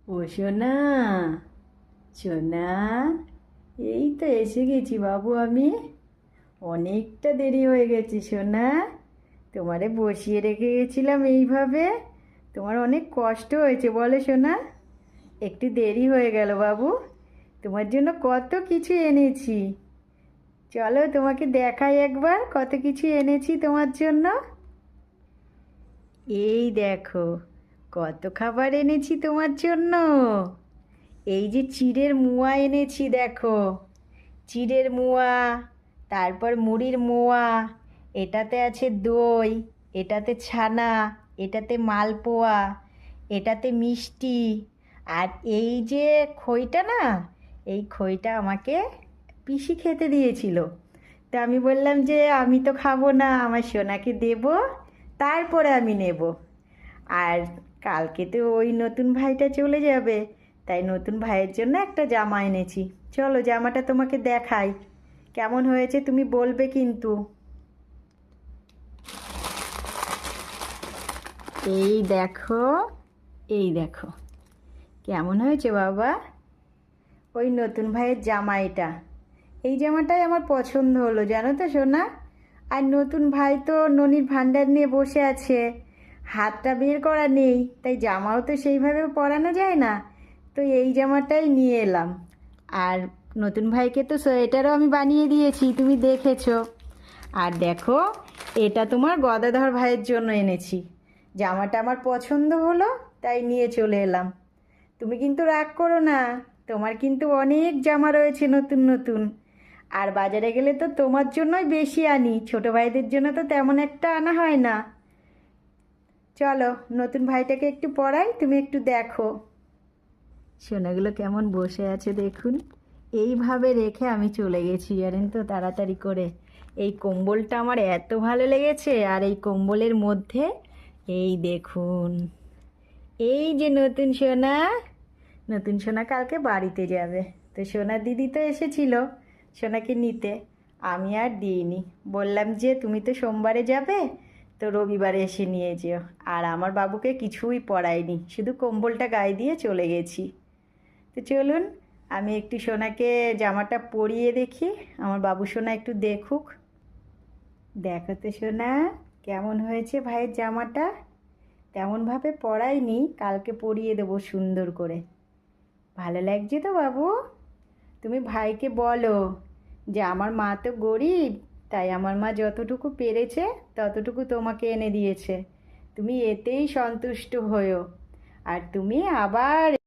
ও সোনা, সোনা, এই তো এসে গেছি বাবু আমি। অনেকটা দেরি হয়ে গেছে সোনা। তোমারে বসিয়ে রেখে গেছিলাম এইভাবে। তোমার অনেক কষ্ট হয়েছে বলে সোনা? একটু দেরি হয়ে গেল বাবু। তোমার জন্য কত কিছু এনেছি। চলো তোমাকে দেখাই একবার কত কিছু এনেছি তোমার জন্য। এই দেখো, কত খাবার এনেছি তোমার জন্য। এই যে চিড়ের মোয়া এনেছি দেখো, চিড়ের মোয়া, তারপর মুড়ির মোয়া, এটাতে আছে দই, এটাতে ছানা, এটাতে মালপোয়া, এটাতে মিষ্টি। আর এই যে খইটা না, এই খইটা আমাকে পিসি খেতে দিয়েছিল। তা আমি বললাম যে আমি তো খাবো না, আমার সোনাকে দেবো, তারপরে আমি নেব। আর কালকে তো ওই নতুন ভাইটা চলে যাবে, তাই নতুন ভাইয়ের জন্য একটা জামা এনেছি। চলো জামাটা তোমাকে দেখাই, কেমন হয়েছে তুমি বলবে কিন্তু। এই দেখো, এই দেখো, কেমন হয়েছে বাবা? ওই নতুন ভাইয়ের জামা এটা। এই জামাটাই আমার পছন্দ হলো জানো তো সোনা। আর নতুন ভাই তো ননির ভান্ডার নিয়ে বসে আছে, হাতটা বের করা নেই, তাই জামাও তো সেইভাবে পরানো যায় না। তো এই জামাটাই নিয়ে এলাম। আর নতুন ভাইকে তো সোয়েটারও আমি বানিয়ে দিয়েছি, তুমি দেখেছো। আর দেখো, এটা তোমার গদাধর ভাইয়ের জন্য এনেছি। জামাটা আমার পছন্দ হলো, তাই নিয়ে চলে এলাম। তুমি কিন্তু রাগ করো না, তোমার কিন্তু অনেক জামা রয়েছে নতুন নতুন। আর বাজারে গেলে তো তোমার জন্যই বেশি আনি, ছোট ভাইদের জন্য তো তেমন একটা আনা হয় না। চলো নতুন ভাইটাকে একটু পরাই, তুমি একটু দেখো। সোনাগুলো কেমন বসে আছে দেখুন। এইভাবে রেখে আমি চলে গেছি জানেন তো, তাড়াতাড়ি করে। এই কম্বলটা আমার এত ভালো লেগেছে, আর এই কম্বলের মধ্যে এই দেখুন, এই যে নতুন সোনা। নতুন সোনা কালকে বাড়িতে যাবে, তো সোনার দিদি তো এসেছিল সোনাকে নিতে। আমি আর দিইনি, বললাম যে তুমি তো সোমবারে যাবে, তো রবিবারে এসে নিয়ে যেও। আর আমার বাবুকে কিছুই পরাইনি, শুধু কম্বলটা গায়ে দিয়ে চলে গেছি। তো চলুন আমি একটু সোনাকে জামাটা পরিয়ে দেখি, আমার বাবু সোনা একটু দেখুক। দেখো তো সোনা, কেমন হয়েছে ভাইয়ের জামাটা। তেমনভাবে পরাইনি, কালকে পরিয়ে দেবো সুন্দর করে। ভালো লাগছে তো বাবু? তুমি ভাইকে বলো যে আমার মা তো গরিব, তাই আমার মা যতটুকু পেরেছে ততটুকু তোমাকে এনে দিয়েছে, তুমি এতেই সন্তুষ্ট হয়েও। আর তুমি আবার